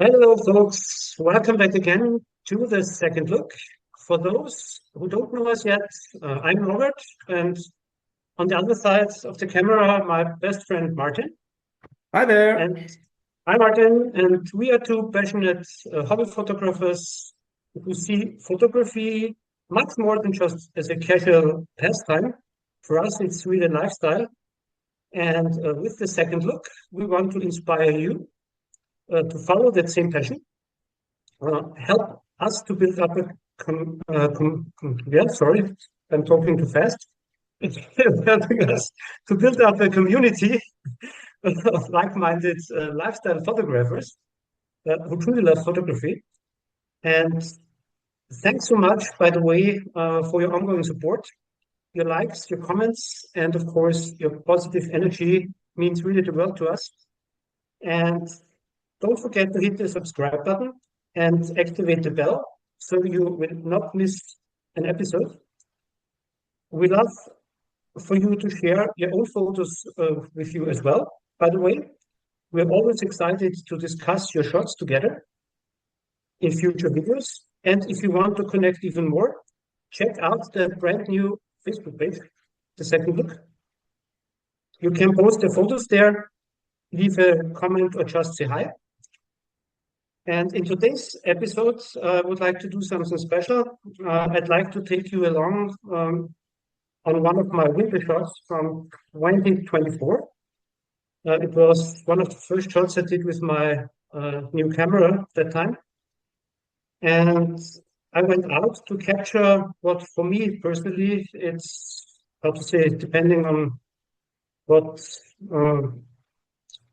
Hello, folks. Welcome back again to the second look. For those who don't know us yet, I'm Norbert, and on the other side of the camera, my best friend Martin. Hi there. And hi, Martin. And we are two passionate hobby photographers who see photography much more than just as a casual pastime. For us, it's really a lifestyle. And with the second look, we want to inspire you to follow that same passion, help us to build up a yeah, sorry, I'm talking too fast. Helping us to build up a community of like-minded lifestyle photographers who truly love photography. And thanks so much, by the way, for your ongoing support. Your likes, your comments, and of course, your positive energy means really the world to us. And don't forget to hit the subscribe button and activate the bell so you will not miss an episode. We love for you to share your own photos with you as well. By the way, we're always excited to discuss your shots together in future videos. And if you want to connect even more, check out the brand new Facebook page, The Second Look. You can post the photos there, leave a comment, or just say hi. And in today's episode, I would like to do something special. I'd like to take you along on one of my winter shots from 2024. It was one of the first shots I did with my new camera at that time. And I went out to capture what, for me personally, it's how to say, depending on what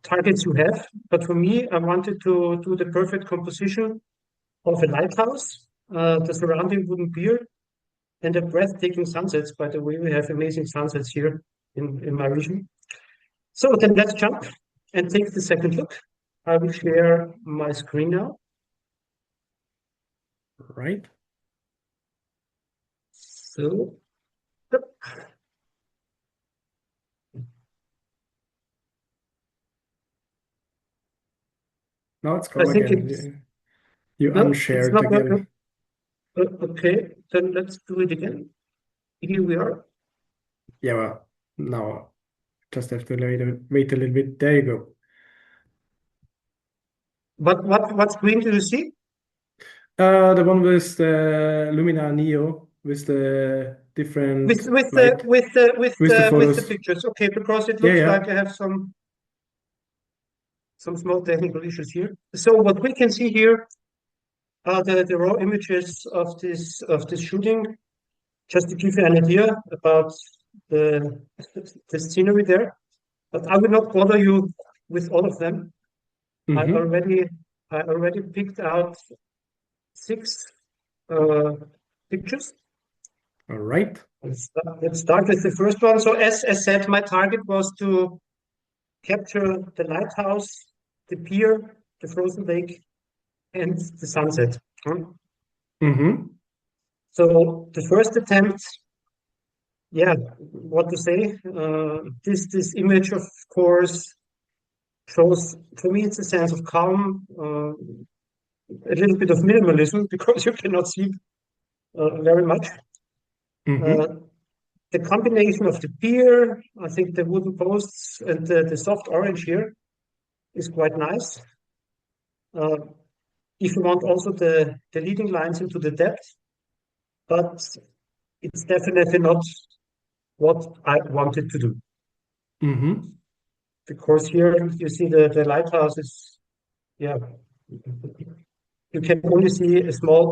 targets you have. But for me, I wanted to do the perfect composition of a lighthouse, the surrounding wooden pier, and the breathtaking sunsets. By the way, we have amazing sunsets here in my region. So then let's jump and take the second look. I will share my screen now. Right. So, Now it's I go think again. it's, You no, it's unshared not, again. okay, then let's do it again. Here we are. Yeah, well, now just have to wait a little bit. There you go. What screen do you see? The one with the Lumina Neo with the different With the light with the with with the the with the photos. pictures. Okay, because it Yeah, looks yeah. like I have some small technical issues here. So what we can see here are the raw images of this shooting, just to give you an idea about the the scenery there. But I will not bother you with all of them. I Mm-hmm. already I already picked out six uh, pictures. All right. Let's start with the first one. So as said, my target was to capture the lighthouse, the pier, the frozen lake, and the sunset. Mm-hmm. So the first attempt, yeah, what to say? This image, of course, shows, for me, it's a sense of calm, a little bit of minimalism because you cannot see very much. Mm-hmm. Uh, the combination of the pier, I think the wooden posts and the soft orange here is quite nice. Uh, if you want also the leading lines into the depth, but it's definitely not what I wanted to do. Mm-hmm. Because here you see the lighthouse is, yeah, you can only see a small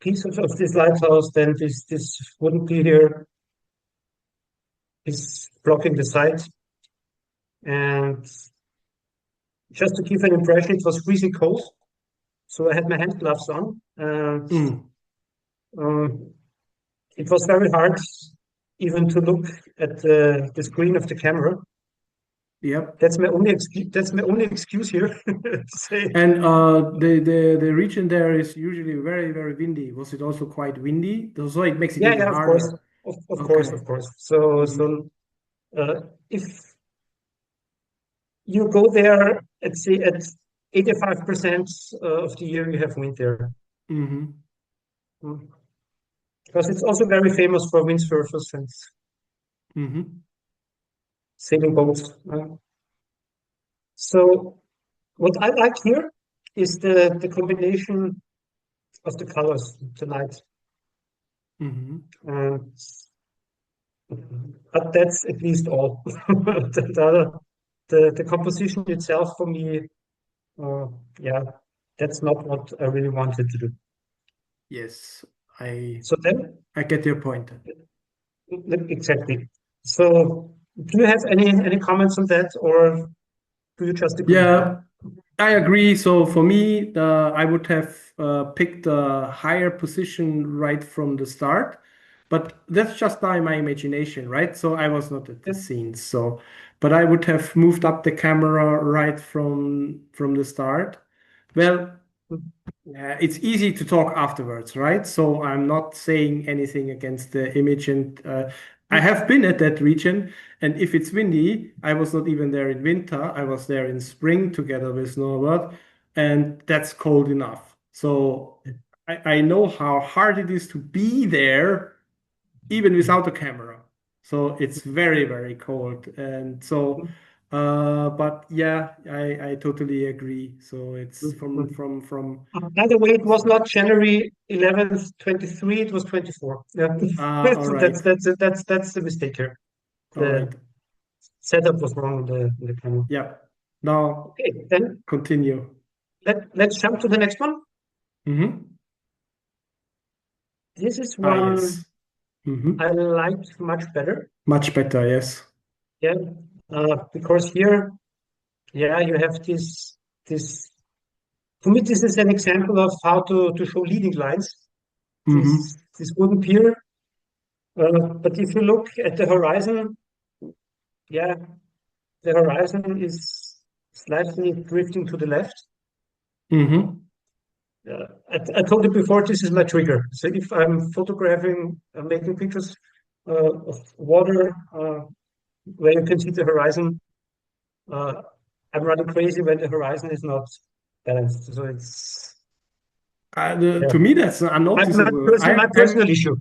piece of this lighthouse. Then this wooden pier here is blocking the sight. And just to give an impression, it was freezing cold. So I had my hand gloves on. And Mm. it was very hard even to look at the screen of the camera. Yep. That's my only excuse. That's my only excuse here to say. And the region there is usually very, very windy. Was it also quite windy? So it makes it Yeah, even yeah, of course, harder. of course, Okay. of course. So Mm-hmm. so if you go there at say at 85% of the year you have wind there. Mm-hmm. Mm. Because it's also very famous for windsurfers and Mm-hmm. sailing boats. So what I like here is the combination of the colors tonight. Mm-hmm. And but that's at least all. The composition itself for me, uh, yeah, that's not what I really wanted to do. Yes, I So then, I get your point. exactly. So, do you have any comments on that, or do you just agree? Yeah, I agree. So for me, I would have picked a higher position right from the start, but that's just now in my imagination, right? So I was not at the Yeah. scene. So, but I would have moved up the camera right from the start. Well, it's easy to talk afterwards, right? So I'm not saying anything against the image, and I have been at that region. And if it's windy, I was not even there in winter. I was there in spring together with Norbert, and that's cold enough. So I know how hard it is to be there even without a camera. So it's very, very cold. And so, but yeah, I totally agree. So it's from By the way, it was not January 11th, 23, it was 24. Yeah. all So right. that's the mistake here. All The right. setup was wrong in the camera. Yeah. Now Okay, then continue. let's jump to the next one. Mm-hmm. This is Ah, one yes. Mm-hmm. I liked much better. Much better. Yes. Yeah, because here, yeah, you have this. For me, this is an example of how to show leading lines. Mm-hmm. This wooden pier. But if you look at the horizon, yeah, the horizon is slightly drifting to the left. Mm-hmm. I told you before, this is my trigger. So if I'm photographing, making pictures of water where you can see the horizon, uh, I'm running crazy when the horizon is not balanced. So it's yeah, To me, that's unnoticeable. my personal issue.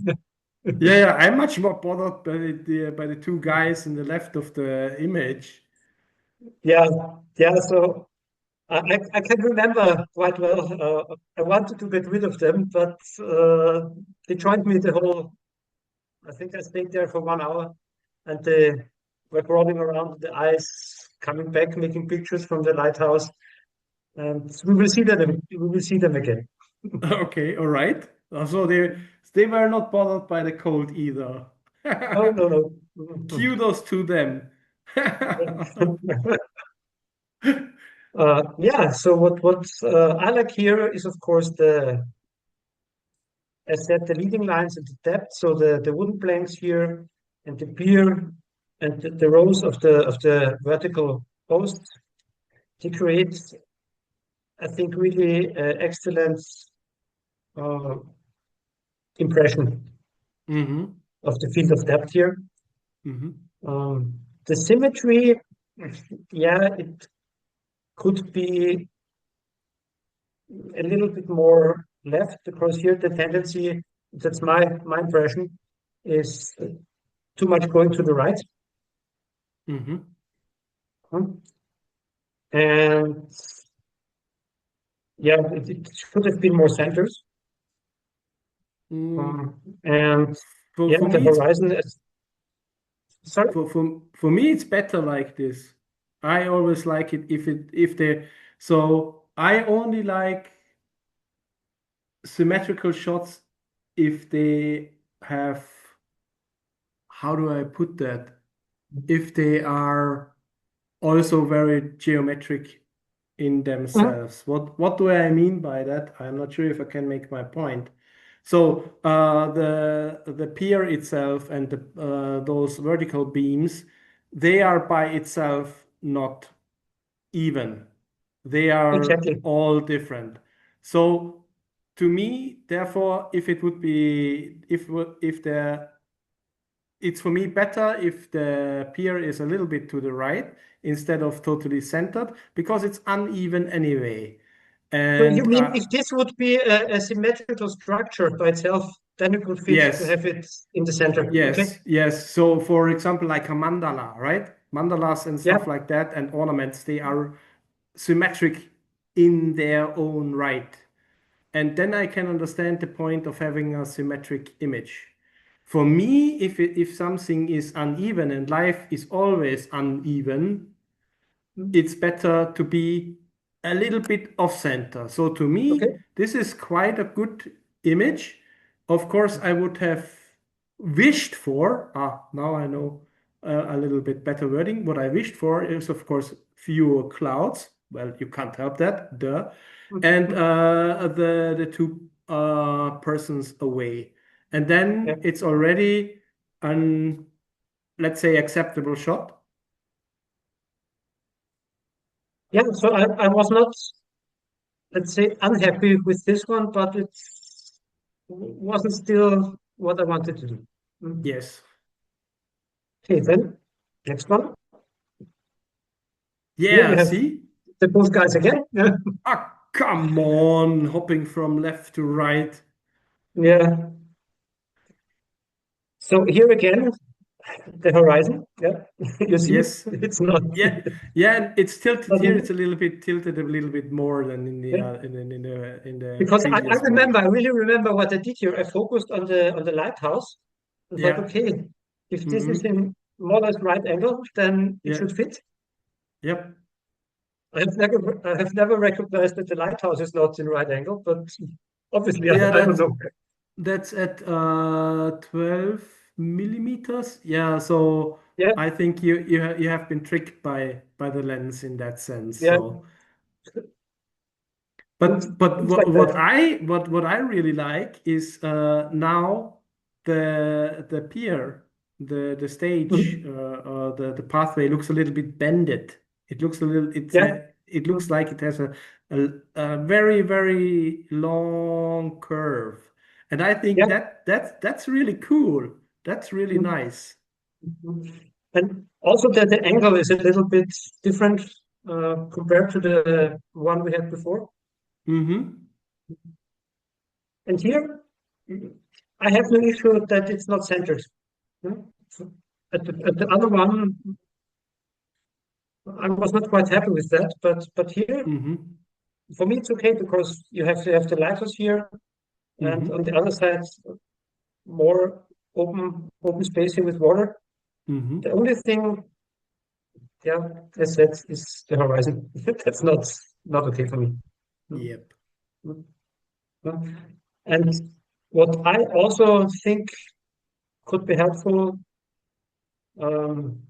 Yeah, yeah, I'm much more bothered by the two guys in the left of the image. Yeah, yeah. So I can remember quite well. I wanted to get rid of them, but they joined me the whole. I think I stayed there for 1 hour, and they were crawling around the ice, coming back, making pictures from the lighthouse, and we will see them. We will see them again. Okay, all right. So they were not bothered by the cold either. No, no, Kudos to them. no. Yeah. So what I like here is, of course, as said, the leading lines and the depth. So the wooden planks here and the pier and the rows of the vertical posts, they create, I think, really excellent uh, impression Mm-hmm. of the field of depth here. Mm-hmm. The symmetry, yeah, it could be a little bit more left because here the tendency, that's my impression, is too much going to the right. Mm-hmm. Hmm. And yeah, it should have been more centers. Mm, And for yeah, for the me, it's horizon is sorry. for me it's better like this. I always like it if they so I only like symmetrical shots if they have, how do I put that? If they are also very geometric in Mhm. themselves. What do I mean by that? I'm not sure if I can make my point. So the pier itself and those vertical beams, they are by itself not even. They are Exactly. all different. So to me, therefore, if it would be if the it's for me better if the pier is a little bit to the right instead of totally centered because it's uneven anyway. So you And mean if this would be a symmetrical structure by itself, then it would fit to yes, have it in the center. Okay. yes. So for example, like a mandala, right? Mandalas and Yeah. stuff like that and ornaments, they are symmetric in their own right. And then I can understand the point of having a symmetric image. For me, if something is uneven and life is always uneven, Mm. it's better to be a little bit off center. So to me, Okay. this is quite a good image. Of course, I would have wished for, now I know a little bit better wording. What I wished for is, of course, fewer clouds. Well, you can't help that, duh. And Mm. the two persons away. And Yeah. then it's already an, let's say, acceptable shot. Yeah. So I was not, let's say, unhappy with this one, but it wasn't still what I wanted to do. Mm. Yes. Okay, then next one. Here we Yeah, have see? the both guys again. Yeah. Ah, come on, hopping from left to right. Yeah. So here again, the horizon. Yeah. You see, Yes. it's not. Yeah. Yeah, and it's tilted here. It's Doesn't- a little bit tilted a little bit more than in the yeah. in the Because I previous remember, one. I really remember what I did here. I focused on the lighthouse and thought, Yeah. okay, if this is Mm-hmm. in more or less right angle, then it Yeah. should fit. Yep. I have never recognized that the lighthouse is not in right angle, but obviously Yeah, I don't know. that's at 12 millimeters. Yeah, so Yeah, I think you have been tricked by the lens in that sense. yeah, So looks, but looks like that. what I really like is now the pier, the stage, Mhm. the pathway looks a little bit bended. It looks a little Yeah, it looks like it has a very very long curve, and I think yeah. that's really cool. That's really nice. Mhm. And also that the angle is a little bit different compared to the one we had before. Mm-hmm. And here, I have no issue that it's not centered. Yeah. So at the other one, I was not quite happy with that, but here, Mm-hmm. for me, it's okay because you have to have the lighthouse here, and on Mm-hmm. the other side, more open space here with water. Mm-hmm. The only thing, yeah, as said, is the horizon. That's not okay for me. Mm, Yep. mm, mm. And what I also think could be helpful, um,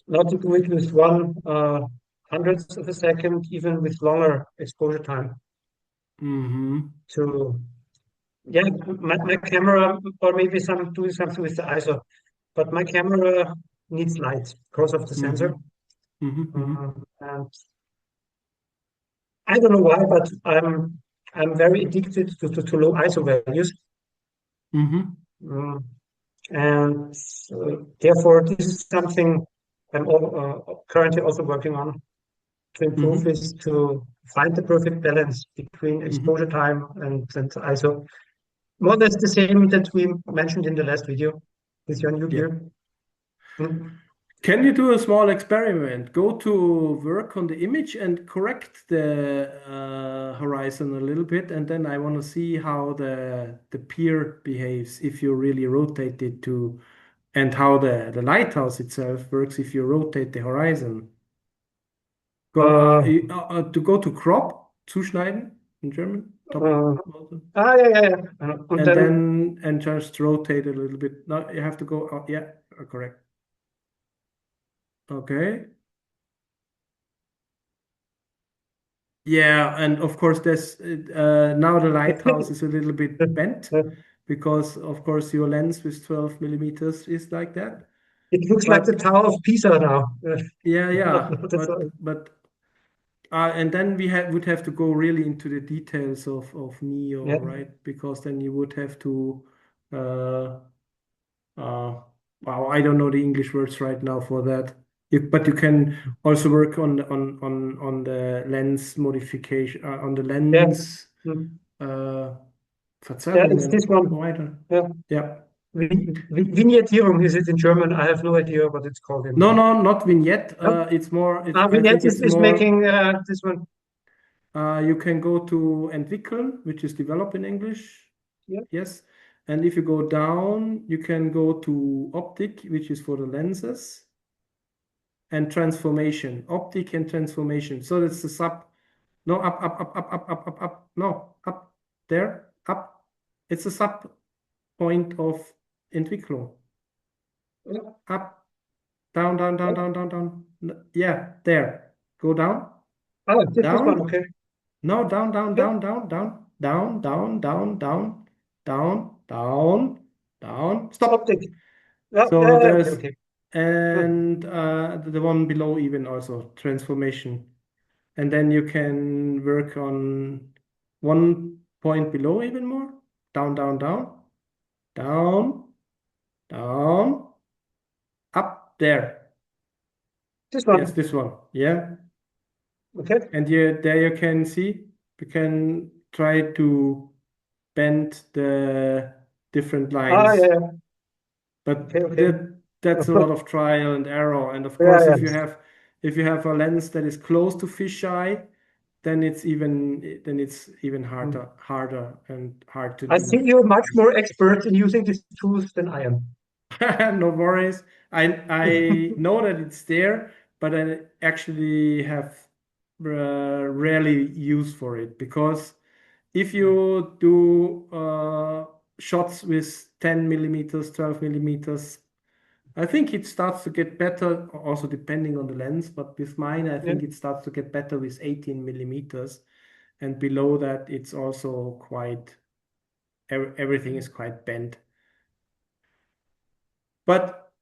not to do it with one hundredth of a second, even with longer exposure time. Mm-hmm. To yeah, my camera or maybe some doing something with the ISO, but my camera needs light because of the Mm-hmm. sensor. Mm-hmm. And I don't know why, but I'm very addicted to low ISO values. Mm-hmm. Mm, and therefore, this is something currently also working on to improve Mm-hmm. is to find the perfect balance between Mm-hmm. exposure time and ISO. More or less the same that we mentioned in the last video with your new Yeah. gear. Mm. Can you do a small experiment? Go to work on the image and correct the horizon a little bit, and then I want to see how the pier behaves if you really rotate it to, and how the lighthouse itself works if you rotate the horizon. Uh, To go to crop, zuschneiden in German, top, uh, bottom, yeah, yeah, yeah. And and then, then and just rotate a little bit. No, you have to go. Yeah, correct. Okay. Yeah, and of course, there's now the lighthouse is a little bit bent because, of course, your lens with 12 millimeters is like that. it looks like the But Tower of Pisa now. yeah, yeah, That's all. and then would have to go really into the details of Neo, Yeah. right? Because then you would have to uh, Uh, wow, I don't know the English words right now for that. But you can also work on the lens modification, on the Yeah. lens Mm. uh, Yeah, it's Verzerrungen. this one. Oh, I don't. Yeah. Yeah. Vignettierung is it in German? I have no idea what it's called in. No, no, not vignette. No? It's more. I think Vignette it's is more. making this one. You can go to entwickeln, which is develop in English. Yeah. Yes. And if you go down, you can go to optic, which is for the lenses, and transformation. Optic and transformation. So that's the sub. No, up. No, up there, up. It's a sub point of Entwicklung. Yeah. Up, down. Yeah, there. Go down, Oh, this one. down. Okay. No, down, Yeah. down. Stop. Optic. Yeah. So Yeah. Okay. there's, Okay. Hmm. and the one below even also, transformation. And then you can work on one point below even more. Down, down, down, up there. This Yes, one. this one. Yeah. Okay. And there you can see, you can try to bend the different Ah, yeah. lines. Yeah. But Okay. Okay. that's a lot of trial and error. And of Yeah. course, Yeah. if you have a lens that is close to fisheye, then it's even Hmm. harder and hard to I see do. you're much more expert in using these tools than I am. No worries. I know that it's there, but I actually have rarely use for it because if you do shots with 10 millimeters, 12 millimeters, I think it starts to get better, also depending on the lens. But with mine, I Yeah. think it starts to get better with 18 millimeters, and below that, it's also quite everything is quite bent. But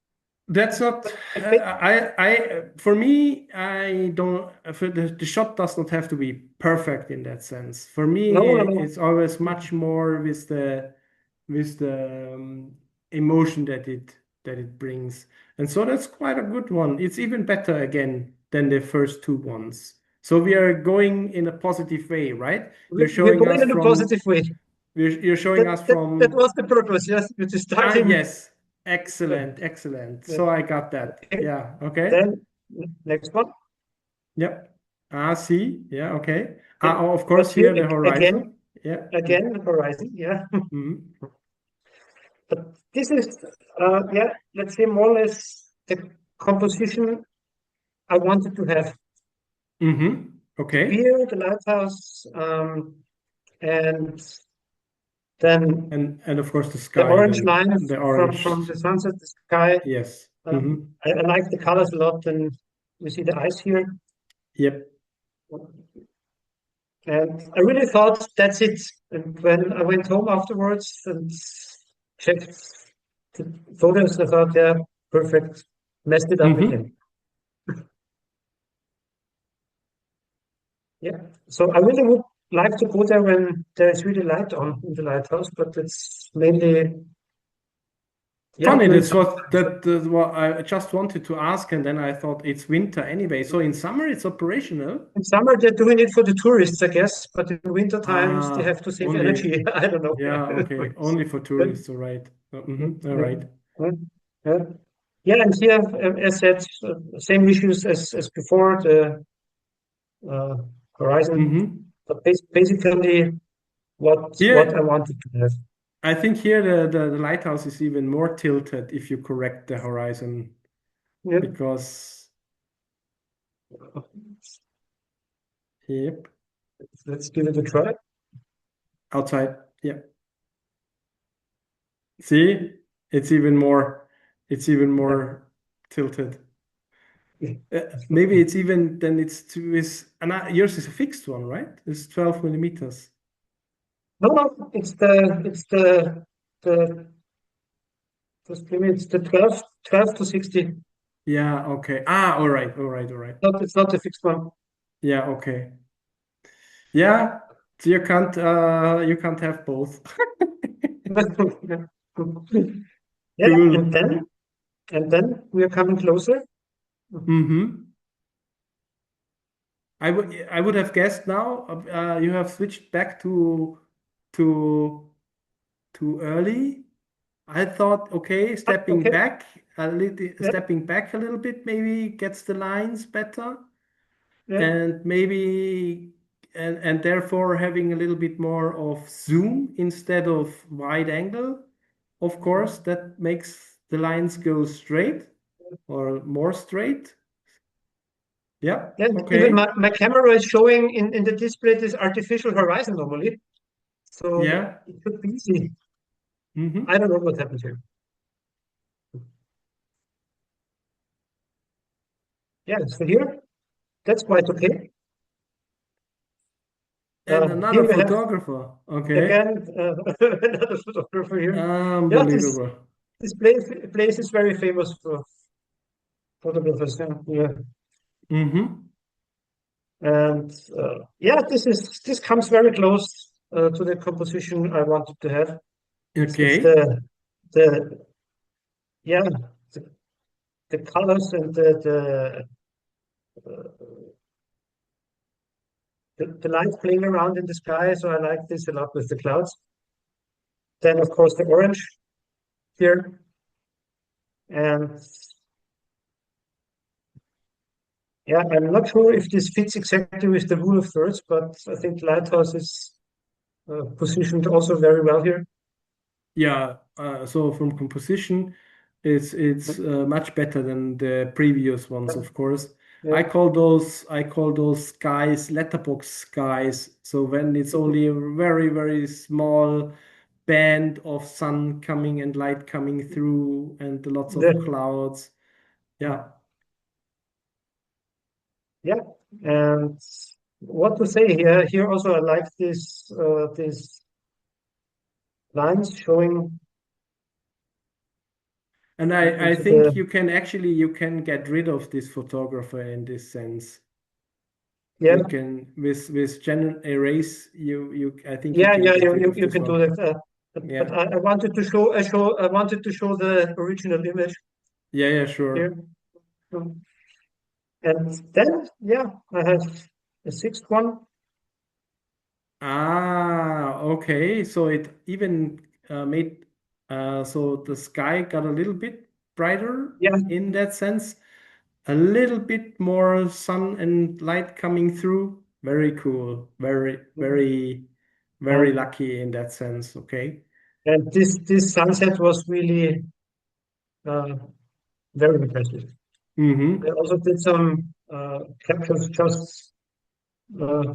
that's not. But ba- For me, I don't. For the shot does not have to be perfect in that sense. For me, no, no, no. it's always much more with the emotion that it brings, and so that's quite a good one. It's even better again than the first two ones. So we are going in a positive way, right? You're We're showing going us in a from positive way. you're showing us That from. was the purpose. Yes, which is Ah, starting. yes. Excellent. Yeah. So I got that. Okay. Yeah, okay. Then next one. Yep. Ah, see. Yeah, okay. Okay. Ah, oh, of But course, here here the horizon. Yeah. again, the horizon. Yeah. Mm-hmm. But this is, yeah, let's say more or less the composition I wanted to have. Mm-hmm. The Okay. pier, the lighthouse, and then And of course the the sky orange then. line The from orange. the sunset, the sky. Yes. Mm-hmm. I like the colors a lot, and you see the ice here. Yep. And I really thought that's it. And when I went home afterwards and checked the photos, I thought, yeah, perfect. Messed it up Mm-hmm. again. Yeah. So I really would like to go there when there's really light on in the lighthouse, but it's mainly, yeah, Funny, during that's summer. that's what I just wanted to ask, and then I thought it's winter anyway. So in summer it's operational. In summer, they're doing it for the tourists, I guess, but in winter times, they Ah, have to save only. energy. I don't know. Yeah, okay. Only for tourists, all right. Mm-hmm. All right. Yeah. Yeah, and here, as said, same issues as before, the horizon, Mm-hmm. but basically what I Here, wanted to have. I think here the lighthouse is even more tilted if you correct the horizon Yeah. because, yep, Let's give it a try. outside. Yeah. See, it's even more, it's even Yeah. more tilted. Maybe it's even then it's to is and yours is a fixed one, right? It's 12 millimeters. No, no, the just give me it's the 12 to 60. Yeah, okay. Ah, all right. Not it's not a fixed one. Yeah, okay. Yeah, so you can't have both. Yeah, Cool. and then we are coming closer. Mm-hmm. I would have guessed now. You have switched back to too early. I thought, okay, Okay. Yeah, stepping back a little bit maybe gets the lines better, yeah, and maybe and therefore having a little bit more of zoom instead of wide angle. Of course, that makes the lines go straight or more straight. Yeah, yeah. Even okay. my camera is showing in the display this artificial horizon normally, so Yeah. it should be easy. I Mm-hmm. don't know what happened here. Yeah, so here that's quite okay. And another Here we have photographer. Okay. again another photographer here. Yeah, Unbelievable. this place is very famous for photographers. Yeah, yeah. Mm-hmm. And yeah, this comes very close to the composition I wanted to have. It's Okay. the yeah the, the colors and the light playing around in the sky. So I like this a lot with the clouds. Then of course the orange here, and yeah, I'm not sure if this fits exactly with the rule of thirds, but I think Lighthouse is positioned also very well here. Yeah. So from composition, it's much better than the previous ones, of course. Yeah, I call those skies letterbox skies. So when it's only a very, very small band of sun coming and light coming through and lots yeah, of clouds. Yeah. yeah. And what to say here? Here also I like these lines showing And I into think the you can get rid of this photographer in this sense. yeah, You can with general erase you I think you yeah, can yeah. get rid of You this can do one. that. But Yeah. I wanted to show I wanted to show the original image Yeah, yeah, here. sure. And then yeah, I have a sixth one. Ah, okay. So it even made so the sky got a little bit brighter Yeah, in that sense. A little bit more sun and light coming through. Very cool. Very, very, very and lucky in that sense. Okay. this sunset was really uh, very impressive. I Mm-hmm. also did some captures just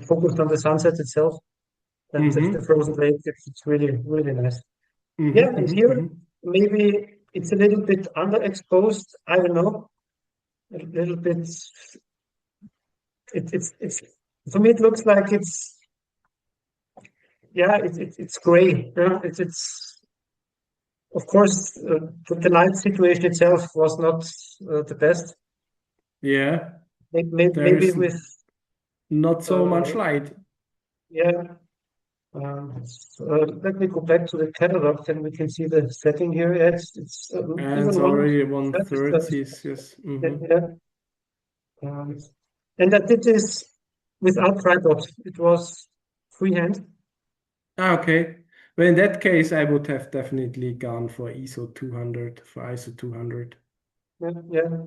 focused on the sunset itself and the Mm-hmm. frozen lake. It's really, really nice. Yeah, Mm-hmm. and Mm-hmm. here Mm-hmm. maybe it's a little bit underexposed. I don't know, a little bit. It's for me. It looks like it's yeah. It's gray. Yeah, it's of course the light situation itself was not the best. Yeah, there Maybe is with not so much uh, light. yeah. So, let me go back to the catalog, then we can see the setting here. Yeah, it's And it's even one already thirty. 130. Yes. Mm-hmm. Yeah. Um, and I did this without tripod. It was freehand. Ah, okay. Well, in that case, I would have definitely gone for ISO 200, for ISO 200. Yeah, yeah,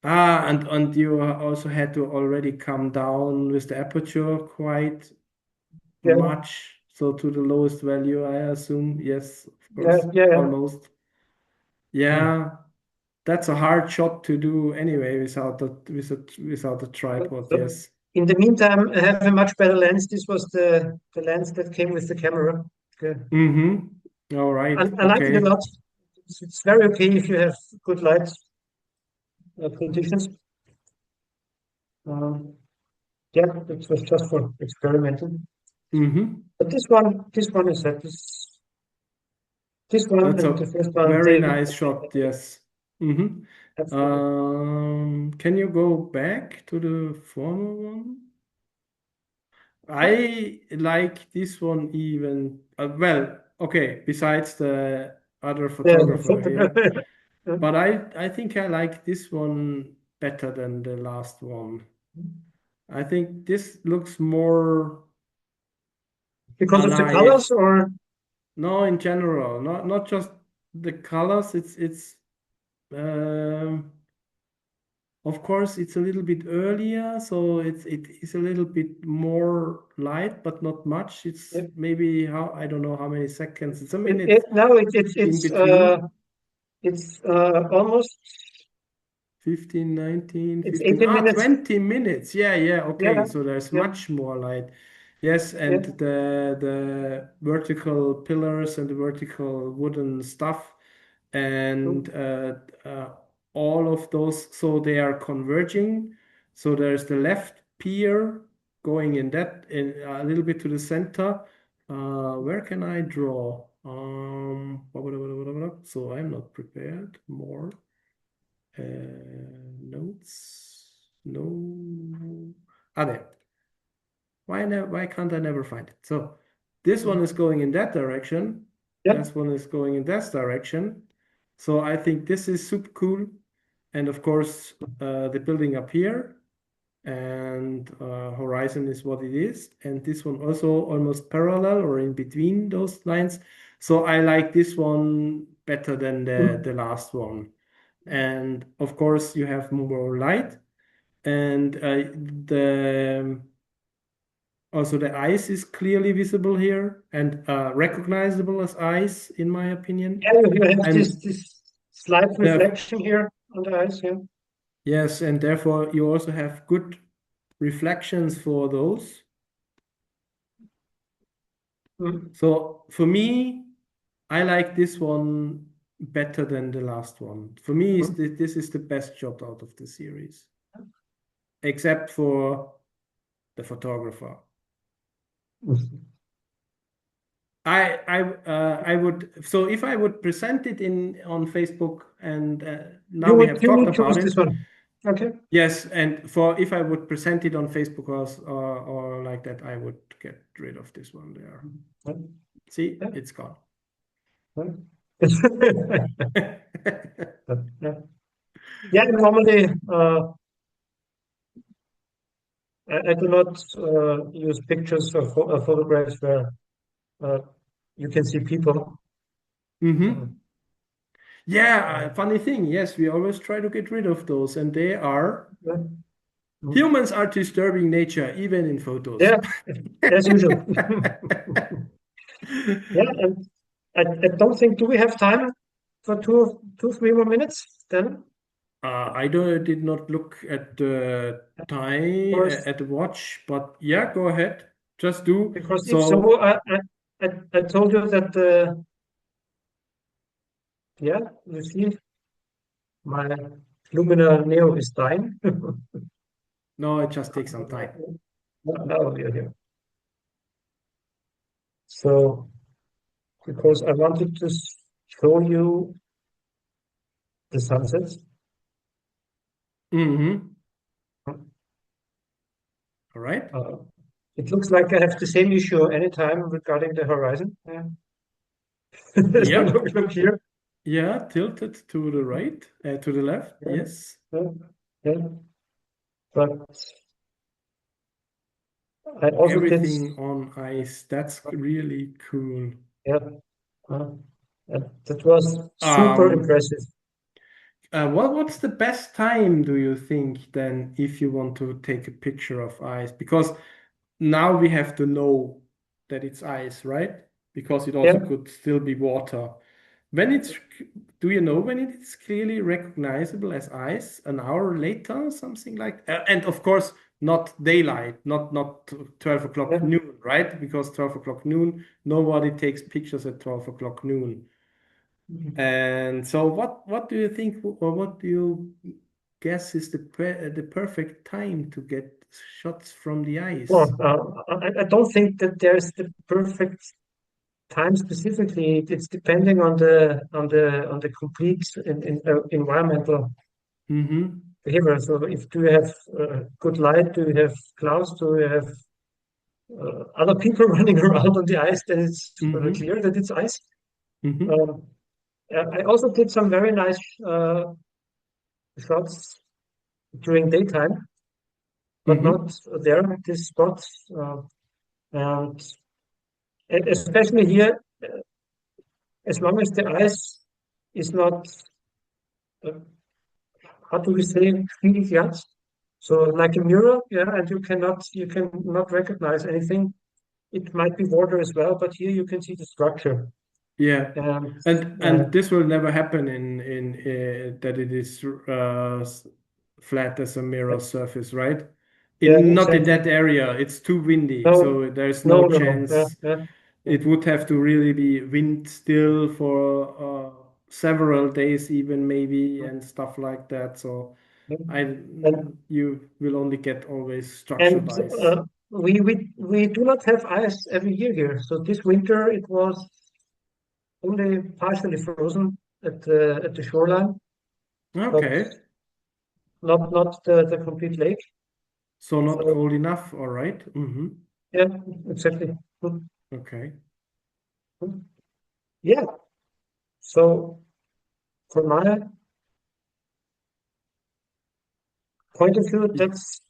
Ah, and you also had to already come down with the aperture quite yeah, much. So to the lowest value, I assume. Yes, of yeah, course, yeah, yeah. almost. Yeah, that's a hard shot to do anyway without a tripod. But Yes. in the meantime, I have a much better lens. This was the lens that came with the camera. Okay. Mm-hmm. All right. I like it a Okay. lot. It's very okay if you have good light conditions. Um, yeah, it was just for experimenting. Mm-hmm. But this one is that this one That's and the a first one, very nice shot. Yes. Mm-hmm. absolutely. Can you go back to the former one? I like this one even. Well, okay. Besides the other Yeah, photographer here. yeah. But I think I like this one better than the last one. I think this looks more Because of the alive. colors, or No, in general, not just the colors. It's um, of course it's a little bit earlier, so it is a little bit more light, but not much. It's yeah. maybe how I don't know how many seconds. It's a minute No, in between. it's almost 15, 19, it's 15. 18 Ah, minutes. 20 minutes. Yeah, yeah. Okay. Yeah, So there's yeah, much more light. Yes, yeah. and the vertical pillars and the vertical wooden stuff and uh, all of those, so they are converging. So there's the left pier going in that in a little bit to the center. Where can I draw? So I'm not prepared. More. Notes. No. Ah, there. Why can't I never find it? So this one is going in that direction. Yeah. This one is going in that direction. So I think this is super cool. And of course, the building up here and horizon is what it is. And this one also almost parallel or in between those lines. So I like this one better than the last one. And of course, you have more light, and the also the ice is clearly visible here and recognizable as ice, in my opinion. Yeah, you have And this slight the, reflection here on the ice. Yeah. yes, and therefore you also have good reflections for those. Mm. So for me, I like this one better than the last one. For me, this is the best shot out of the series, except for the photographer. Mm. I would, so if I would present it in on Facebook and now we have You talked would about choose this it. one. Okay. Yes, and for if I would present it on Facebook or like that, I would get rid of this one there. See, Yeah. it's gone. Yeah. Yeah, normally I do not use pictures or photographs where uh, you can see people. Mm-hmm. Uh, Yeah, funny thing. Yes, we always try to get rid of those, and they are yeah. Mm. humans are disturbing nature, even in photos. Yeah, as usual. Yeah, and I don't think, do we have time for three more minutes then? Did not look at the time Because at the watch, but yeah, go ahead. Just do. because if so, So, I told you that yeah, you see, my Lumina Neo is dying. no, it just takes some time. Now we are here. So because I wanted to show you the sunsets. Mm-hmm. All right. Uh, it looks like I have the same issue anytime regarding the horizon. Yeah. So Yep. look here. Yeah, tilted to the right, to the left. Yeah, Yes. yeah, yeah. But I also did, Everything on ice. That's really cool. yeah, uh, that was super Um, impressive. what's the best time do you think then if you want to take a picture of ice? Because now we have to know that it's ice, right? Because it Yeah, also could still be water. When it's, do you know when it is clearly recognizable as ice? An hour later, something like, and of course, not daylight, not 12 o'clock yeah. noon, right? Because 12 o'clock noon, nobody takes pictures at 12 o'clock noon. And so, what do you think, or what do you guess is the perfect time to get shots from the Well, ice? I don't think that there's the perfect time specifically. It's depending on the complete environmental Mm-hmm. behavior. So if do you have good light, do you have clouds, do you have other people running around on the ice, then it's Mm-hmm. clear that it's ice. Mm-hmm. Um, I also did some very nice shots during daytime, but Mm-hmm. not there at this spot. And especially here, as long as the ice is not, uh, how do we say, field yachts? So like a mirror, yeah, and you cannot recognize anything. It might be water as well, but here you can see the structure. Yeah. And And this will never happen in that it is flat as a mirror surface, right? yeah, Not in exactly. that area. It's too windy, No, so there's no, no no, no. Yeah, chance. yeah, yeah. It would have to really be wind still for several days, even maybe, and stuff like that. So Yeah. I And you will only get always structured and ice. we do not have ice every year here. So this winter it was only partially frozen at the shoreline, but Okay, not the complete lake. so not So cold enough, all right. Mm-hmm. yeah, exactly. Mm, Okay. mm. Yeah. So from my point of view, that's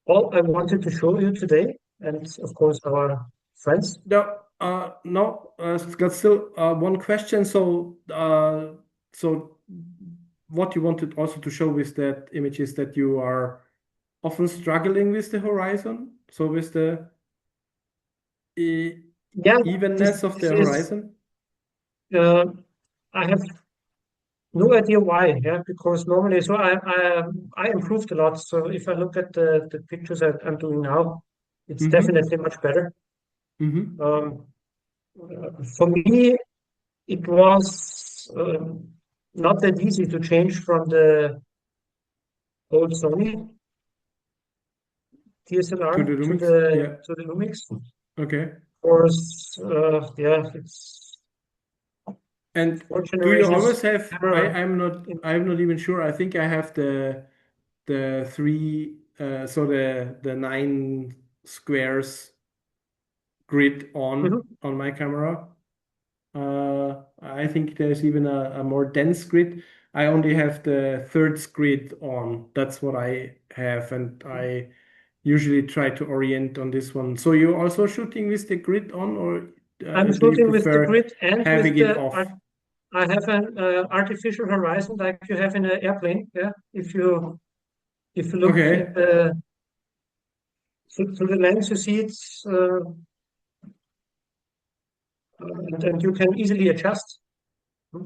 all I wanted to show you today, and of course our friends. No, got still one question. So what you wanted also to show with that image is that you are often struggling with the horizon, so with the e Yeah, evenness of the this is horizon. uh, I have no idea why. Yeah, because normally, so I improved a lot. So if I look at the pictures that I'm doing now, it's Mm-hmm. definitely much better. Mm-hmm. Um, for me, it was not that easy to change from the old Sony To DSLR the to Lumix. the Yeah. to the Lumix. Of Okay. course, yeah, it's And four do you generations always have? camera. I'm not even sure. I think I have the three so the nine squares grid Mhm. on my camera. I think there's even a more dense grid. I only have the third grid on. That's what I have, and I usually try to orient on this one. So you're also shooting with the grid on, or I'm do you shooting with the prefer grid and with having it the off? I have an artificial horizon like you have in an airplane. Yeah, if you look at Okay, the through the lens, you see it's and you can easily adjust. But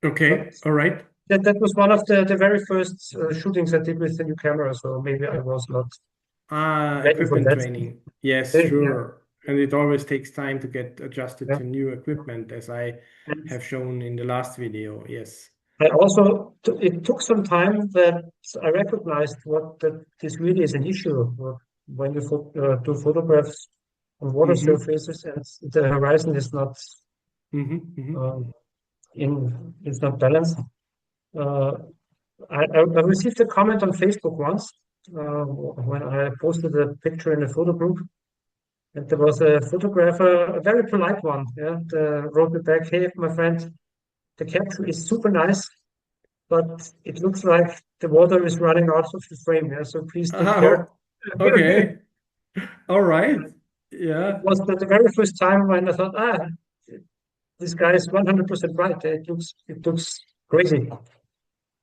okay, all right. that was one of the very first shootings I did with the new camera, so maybe I was not ready for Equipment that. training. Yes, Yeah, sure. And it always takes time to get adjusted yeah. to new equipment, as I And have shown in the last video. Yes. I also it took some time that I recognized what that this really is an issue when you do photographs on water Mm-hmm. surfaces and the horizon is not Mm-hmm. Mm-hmm. um, in it's not balanced. Uh, I received a comment on Facebook once when I posted a picture in a photo group, and there was a photographer, a very polite one, yeah, wrote me back, "Hey, my friend, the capture is super nice, but it looks like the water is running out of the frame. Yeah, so please take care." Oh, okay. All right. It Yeah. was the very first time when I thought, this guy is 100% right. It looks crazy.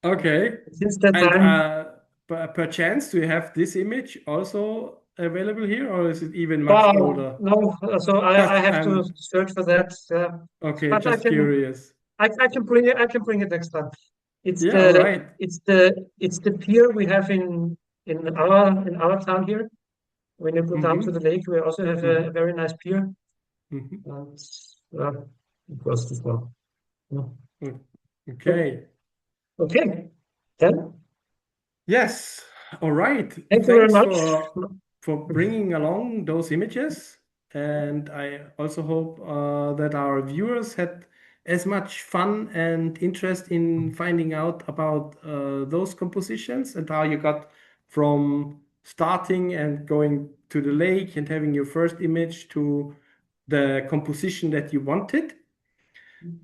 Okay. Since that And time, per chance, do you have this image also available here, or is it even much wow, older? no, so I Just have to search for that. okay, But just curious. I can bring it. I can bring it next time. It's Yeah, all the right. it's the pier we have in our town here. When you go down to Mm-hmm. the lake, we also have Mm-hmm. a very nice pier. Mm-hmm. And uh, it was this one. Yeah. Okay. Okay, then Yes. All right. thank you very Thanks much. for bringing along those images, and I also hope that our viewers had as much fun and interest in finding out about those compositions and how you got from starting and going to the lake and having your first image to the composition that you wanted.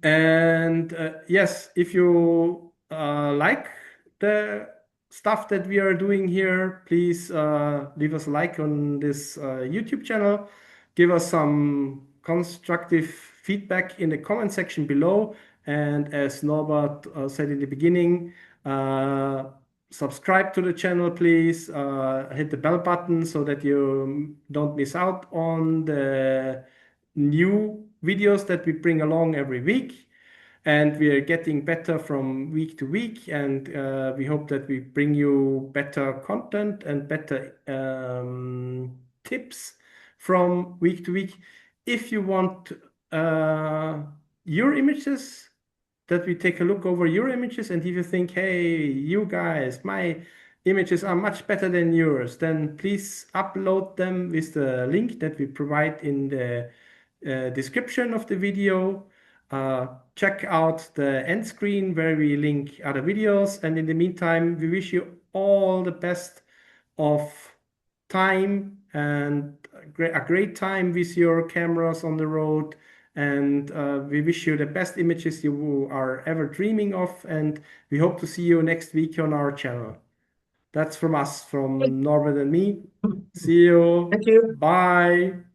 And yes, if you like the stuff that we are doing here, please leave us a like on this YouTube channel. Give us some constructive feedback in the comment section below. And as Norbert said in the beginning, uh, subscribe to the channel, please. Hit the bell button so that you don't miss out on the new videos that we bring along every week. And we are getting better from week to week, and we hope that we bring you better content and better tips from week to week. If you want uh, your images, that we take a look over your images, and if you think, hey, you guys, my images are much better than yours, then please upload them with the link that we provide in the description of the video. Check out the end screen where we link other videos. And in the meantime, we wish you all the best of time and a great time with your cameras on the road. And we wish you the best images you are ever dreaming of. And we hope to see you next week on our channel. That's from us, from Norbert and me. See you. Thank you. Bye.